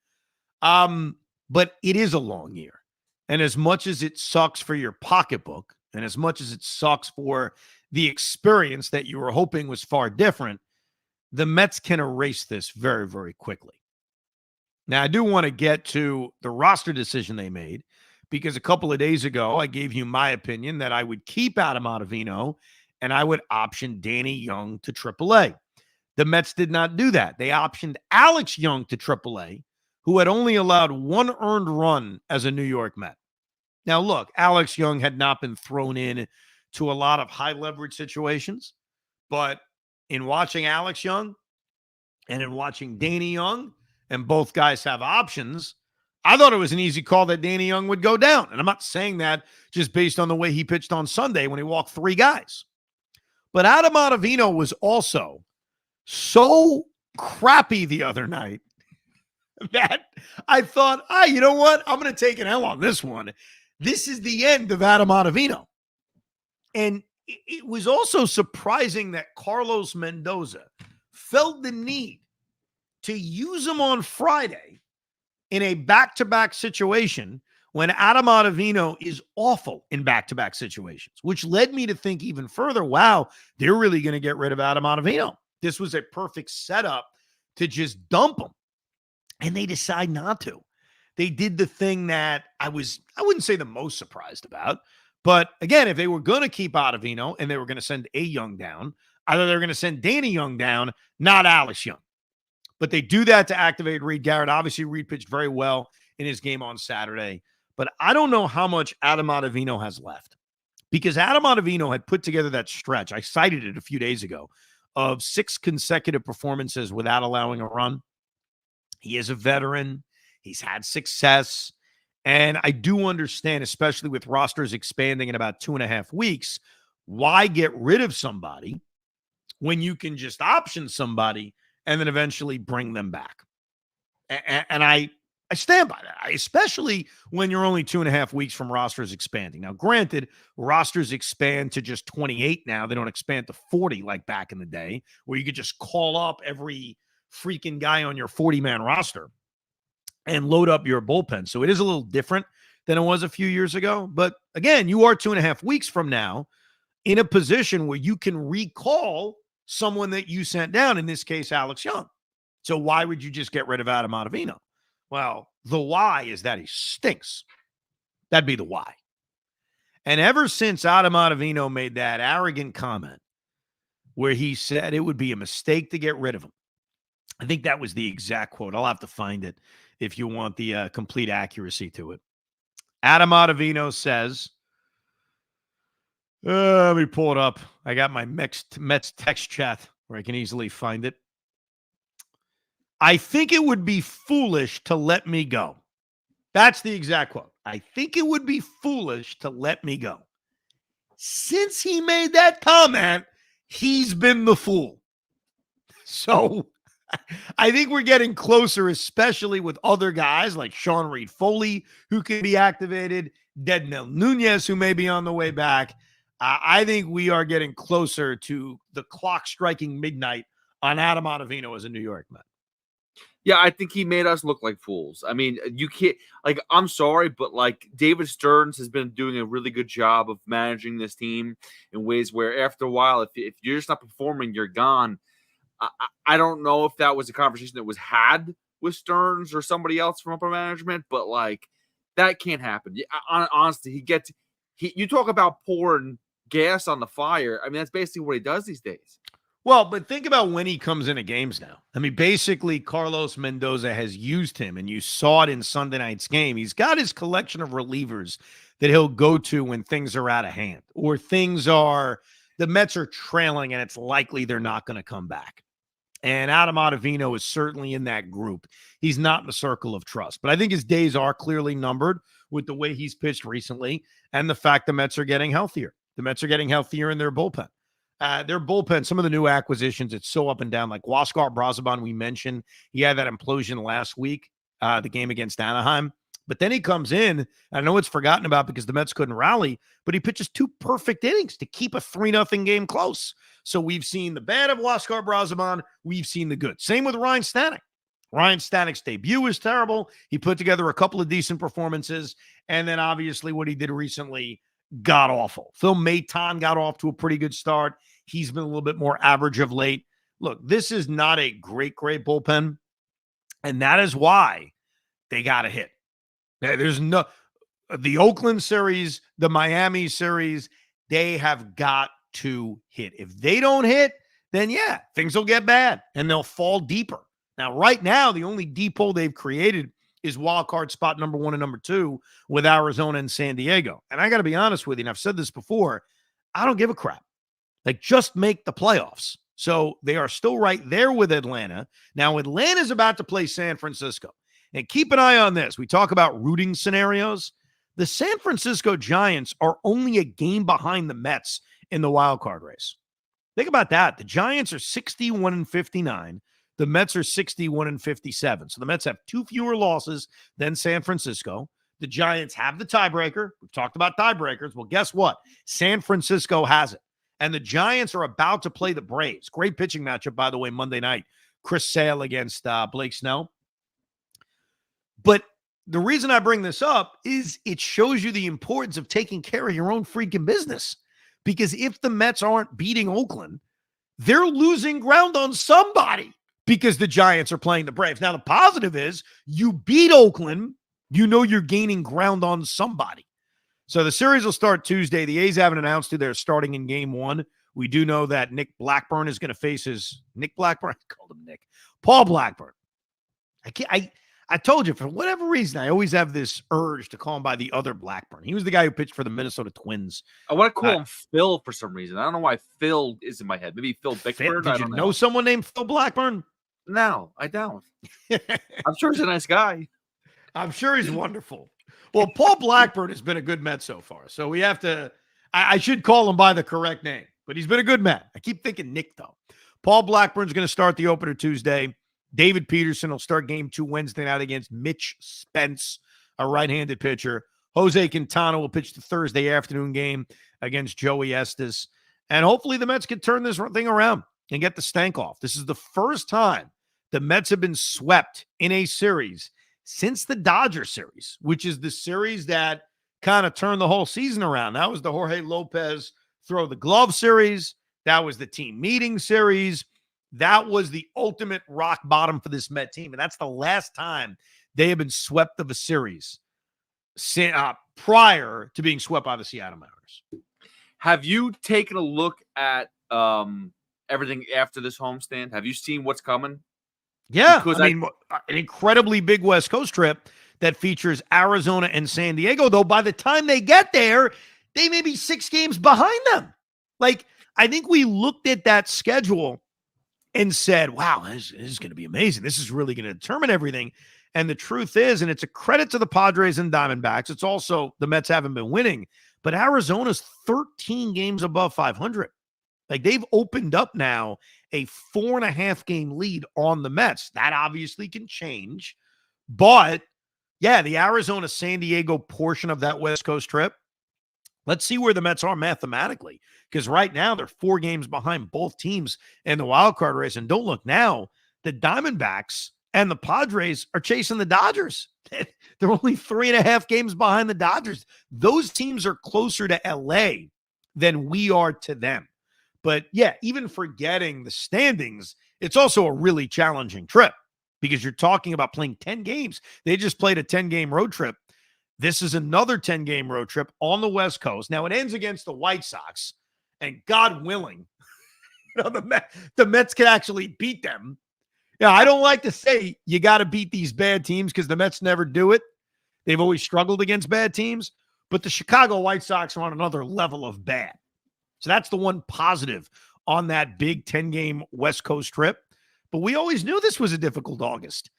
Speaker 2: But it is a long year. And as much as it sucks for your pocketbook, and as much as it sucks for the experience that you were hoping was far different, the Mets can erase this very, very quickly. Now, I do want to get to the roster decision they made, because a couple of days ago, I gave you my opinion that I would keep Adam Ottavino and I would option Danny Young to AAA. The Mets did not do that. They optioned Alex Young to AAA, who had only allowed 1 earned run as a New York Met. Now, look, Alex Young had not been thrown in to a lot of high leverage situations, but in watching Alex Young and in watching Danny Young, and both guys have options, I thought it was an easy call that Danny Young would go down. And I'm not saying that just based on the way he pitched on Sunday when he walked 3 guys. But Adam Ottavino was also so crappy the other night that I thought, you know what? I'm going to take an L on this one. This is the end of Adam Ottavino. And it was also surprising that Carlos Mendoza felt the need to use him on Friday in a back-to-back situation when Adam Ottavino is awful in back-to-back situations, which led me to think even further, wow, they're really going to get rid of Adam Ottavino. This was a perfect setup to just dump him. And they decide not to. They did the thing that I wouldn't say the most surprised about, but again, if they were going to keep Ottavino and they were going to send A. Young down, either they're going to send Danny Young down, not Alex Young. But they do that to activate Reed Garrett. Obviously, Reed pitched very well in his game on Saturday. But I don't know how much Adam Ottavino has left, because Adam Ottavino had put together that stretch. I cited it a few days ago of 6 consecutive performances without allowing a run. He is a veteran. He's had success. And I do understand, especially with rosters expanding in about 2.5 weeks, why get rid of somebody when you can just option somebody and then eventually bring them back. And I stand by that, especially when you're only 2.5 weeks from rosters expanding. Now, granted, rosters expand to just 28 now. They don't expand to 40 like back in the day, where you could just call up every freaking guy on your 40-man roster and load up your bullpen. So it is a little different than it was a few years ago. But again, you are 2.5 weeks from now in a position where you can recall someone that you sent down, in this case, Alex Young. So why would you just get rid of Adam Ottavino? Well, the why is that he stinks. That'd be the why. And ever since Adam Ottavino made that arrogant comment where he said it would be a mistake to get rid of him, I think that was the exact quote. I'll have to find it if you want the complete accuracy to it. Adam Ottavino says, let me pull it up. I got my Mets text chat where I can easily find it. I think it would be foolish to let me go. That's the exact quote. I think it would be foolish to let me go. Since he made that comment, he's been the fool. So I think we're getting closer, especially with other guys like Sean Reed Foley, who can be activated, Dednell Nunez, who may be on the way back. I think we are getting closer to the clock striking midnight on Adam Ottavino as a New York Met.
Speaker 3: Yeah, I think he made us look like fools. I mean, you can't, like, I'm sorry, but like David Stearns has been doing a really good job of managing this team in ways where after a while, if you're just not performing, you're gone. I don't know if that was a conversation that was had with Stearns or somebody else from upper management, but like that can't happen. Honestly, you talk about pouring gas on the fire. I mean, that's basically what he does these days.
Speaker 2: Well, but think about when he comes into games now. I mean, basically, Carlos Mendoza has used him, and you saw it in Sunday night's game. He's got his collection of relievers that he'll go to when things are out of hand or the Mets are trailing, and it's likely they're not going to come back. And Adam Ottavino is certainly in that group. He's not in the circle of trust. But I think his days are clearly numbered with the way he's pitched recently and the fact the Mets are getting healthier. The Mets are getting healthier in their bullpen. Their bullpen, some of the new acquisitions, it's so up and down. Like Huascar Brazoban, we mentioned, he had that implosion last week, the game against Anaheim. But then he comes in, I know it's forgotten about because the Mets couldn't rally, but he pitches 2 perfect innings to keep a 3-0 game close. So we've seen the bad of Huascar Brazoban. We've seen the good. Same with Ryan Stanek. Ryan Stanek's debut was terrible. He put together a couple of decent performances. And then obviously what he did recently, god awful. Phil Maton got off to a pretty good start. He's been a little bit more average of late. Look, this is not a great bullpen. And that is why they got to hit. There's no, the Oakland series, the Miami series, they have got to hit. If they don't hit, then yeah, things will get bad and they'll fall deeper. Now, right now, the only deep hole they've created is wild card spot number 1 and number 2 with Arizona and San Diego. And I got to be honest with you, and I've said this before, I don't give a crap. Like, just make the playoffs. So they are still right there with Atlanta. Now, Atlanta's about to play San Francisco. And keep an eye on this. We talk about rooting scenarios. The San Francisco Giants are only a game behind the Mets in the wild card race. Think about that. The Giants are 61-59. The Mets are 61-57. So the Mets have 2 fewer losses than San Francisco. The Giants have the tiebreaker. We've talked about tiebreakers. Well, guess what? San Francisco has it. And the Giants are about to play the Braves. Great pitching matchup, by the way, Monday night. Chris Sale against Blake Snell. But the reason I bring this up is it shows you the importance of taking care of your own freaking business. Because if the Mets aren't beating Oakland, they're losing ground on somebody because the Giants are playing the Braves. Now, the positive is you beat Oakland, you know you're gaining ground on somebody. So the series will start Tuesday. The A's haven't announced who they're starting in game 1. We do know that Nick Blackburn is going to face Nick Blackburn? I called him Nick. Paul Blackburn. I told you, for whatever reason, I always have this urge to call him by the other Blackburn. He was the guy who pitched for the Minnesota Twins.
Speaker 3: I want to call him Phil for some reason. I don't know why Phil is in my head. Maybe Phil Bickford.
Speaker 2: Did you know someone named Phil Blackburn?
Speaker 3: No, I don't. I'm sure he's a nice guy.
Speaker 2: I'm sure he's wonderful. Well, Paul Blackburn has been a good Met so far. So we have to, I should call him by the correct name, but he's been a good Met. I keep thinking Nick, though. Paul Blackburn's going to start the opener Tuesday. David Peterson will start game 2 Wednesday night against Mitch Spence, a right-handed pitcher. Jose Quintana will pitch the Thursday afternoon game against Joey Estes. And hopefully the Mets can turn this thing around and get the stank off. This is the first time the Mets have been swept in a series since the Dodger series, which is the series that kind of turned the whole season around. That was the Jorge Lopez throw the glove series. That was the team meeting series. That was the ultimate rock bottom for this Met team. And that's the last time they have been swept of a series prior to being swept by the Seattle Mariners.
Speaker 3: Have you taken a look at everything after this homestand? Have you seen what's coming?
Speaker 2: Yeah, because an incredibly big West Coast trip that features Arizona and San Diego, though by the time they get there, they may be 6 games behind them. Like, I think we looked at that schedule and said, wow, this is going to be amazing. This is really going to determine everything. And the truth is, and it's a credit to the Padres and Diamondbacks, it's also the Mets haven't been winning, but Arizona's 13 games above 500. Like, they've opened up now a 4.5 game lead on the Mets. That obviously can change. But yeah, the Arizona San Diego portion of that West Coast trip, let's see where the Mets are mathematically. Because right now they're 4 games behind both teams in the wild card race. And don't look now, the Diamondbacks and the Padres are chasing the Dodgers. They're only 3.5 games behind the Dodgers. Those teams are closer to LA than we are to them. But yeah, even forgetting the standings, it's also a really challenging trip because you're talking about playing 10 games. They just played a 10-game road trip. This is another 10-game road trip on the West Coast. Now, it ends against the White Sox, and God willing, the Mets can actually beat them. Yeah, I don't like to say you got to beat these bad teams because the Mets never do it. They've always struggled against bad teams, but the Chicago White Sox are on another level of bad. So that's the one positive on that big 10-game West Coast trip. But we always knew this was a difficult August.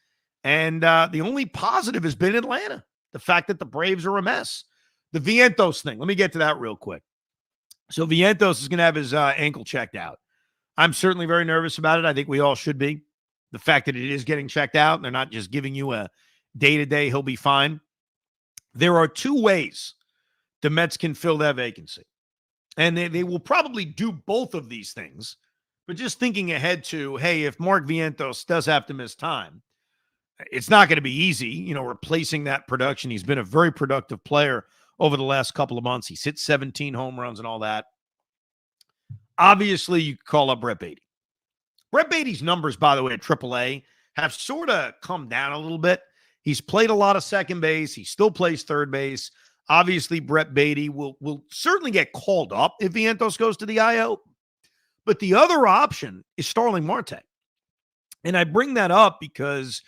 Speaker 2: And the only positive has been Atlanta, the fact that the Braves are a mess. The Vientos thing, let me get to that real quick. So Vientos is going to have his ankle checked out. I'm certainly very nervous about it. I think we all should be. The fact that it is getting checked out and they're not just giving you a day-to-day, he'll be fine. There are 2 ways the Mets can fill that vacancy. And they will probably do both of these things. But just thinking ahead to, hey, if Mark Vientos does have to miss time, it's not going to be easy, replacing that production. He's been a very productive player over the last couple of months. He's hit 17 home runs and all that. Obviously, you call up Brett Baty. Brett Baty's numbers, by the way, at AAA have sort of come down a little bit. He's played a lot of second base. He still plays third base. Obviously, Brett Baty will certainly get called up if Vientos goes to the IL. But the other option is Starling Marte. And I bring that up because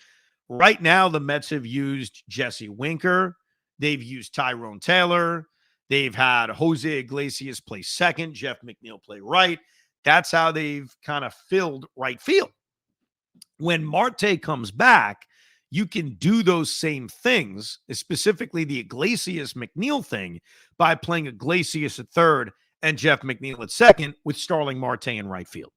Speaker 2: right now the Mets have used Jesse Winker. They've used Tyrone Taylor. They've had Jose Iglesias play second, Jeff McNeil play right. That's how they've kind of filled right field. When Marte comes back, you can do those same things, specifically the Iglesias-McNeil thing, by playing Iglesias at third and Jeff McNeil at second with Starling Marte in right field.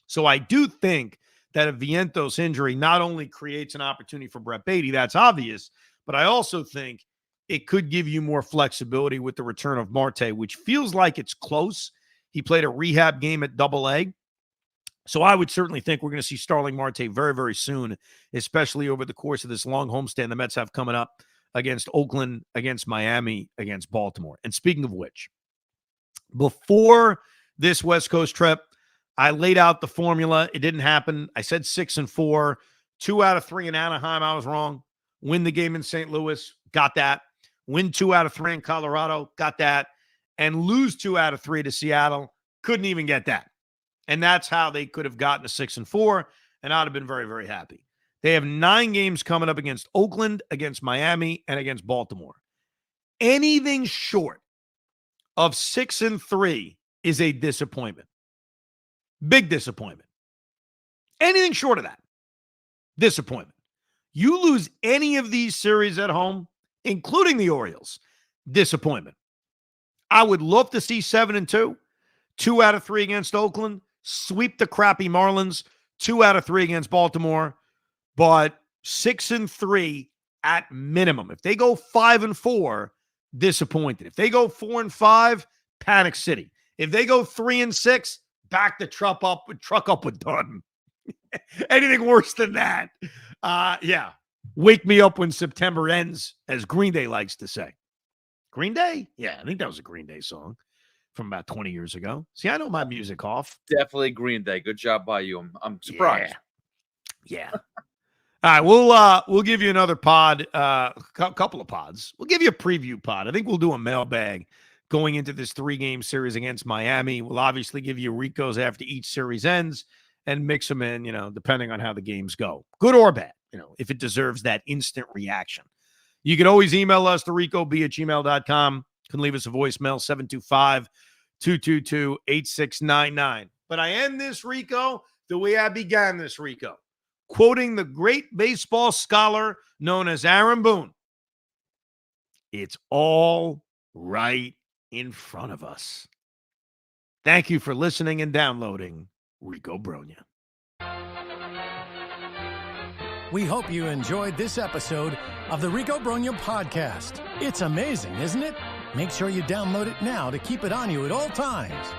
Speaker 2: So I do think that a Vientos injury not only creates an opportunity for Brett Baty, that's obvious, but I also think it could give you more flexibility with the return of Marte, which feels like it's close. He played a rehab game at AA. So I would certainly think we're going to see Starling Marte very, very soon, especially over the course of this long homestand the Mets have coming up against Oakland, against Miami, against Baltimore. And speaking of which, before this West Coast trip, I laid out the formula. It didn't happen. I said 6-4, 2 out of 3 in Anaheim. I was wrong. Win the game in St. Louis. Got that. Win 2 out of 3 in Colorado. Got that. And lose 2 out of 3 to Seattle. Couldn't even get that. And that's how they could have gotten to 6-4, and I'd have been very, very happy. They have 9 games coming up against Oakland, against Miami, and against Baltimore. Anything short of 6-3 is a disappointment. Big disappointment. Anything short of that, disappointment. You lose any of these series at home, including the Orioles, disappointment. I would love to see 7-2, 2 out of 3 against Oakland, sweep the crappy Marlins, 2 out of 3 against Baltimore, but 6-3 at minimum. If they go 5-4, disappointed. If they go 4-5, panic city. If they go 3-6, back the truck up with done. Anything worse than that, yeah. Wake me up when September ends, as Green Day likes to say. Green Day? Yeah, I think that was a Green Day song. from about 20 years ago. See, I know my music off.
Speaker 3: Definitely Green Day. Good job by you. I'm surprised.
Speaker 2: Yeah. All right, we'll give you another pod, couple of pods. We'll give you a preview pod. I think we'll do a mailbag going into this 3-game series against Miami. We'll obviously give you Rico's after each series ends and mix them in, depending on how the games go, good or bad, if it deserves that instant reaction. You can always email us to ricob@gmail.com. You can leave us a voicemail, 725-222-8699. But I end this, Rico, the way I began this, Rico, quoting the great baseball scholar known as Aaron Boone. It's all right in front of us. Thank you for listening and downloading Rico Brogna.
Speaker 1: We hope you enjoyed this episode of the Rico Brogna podcast. It's amazing, isn't it? Make sure you download it now to keep it on you at all times.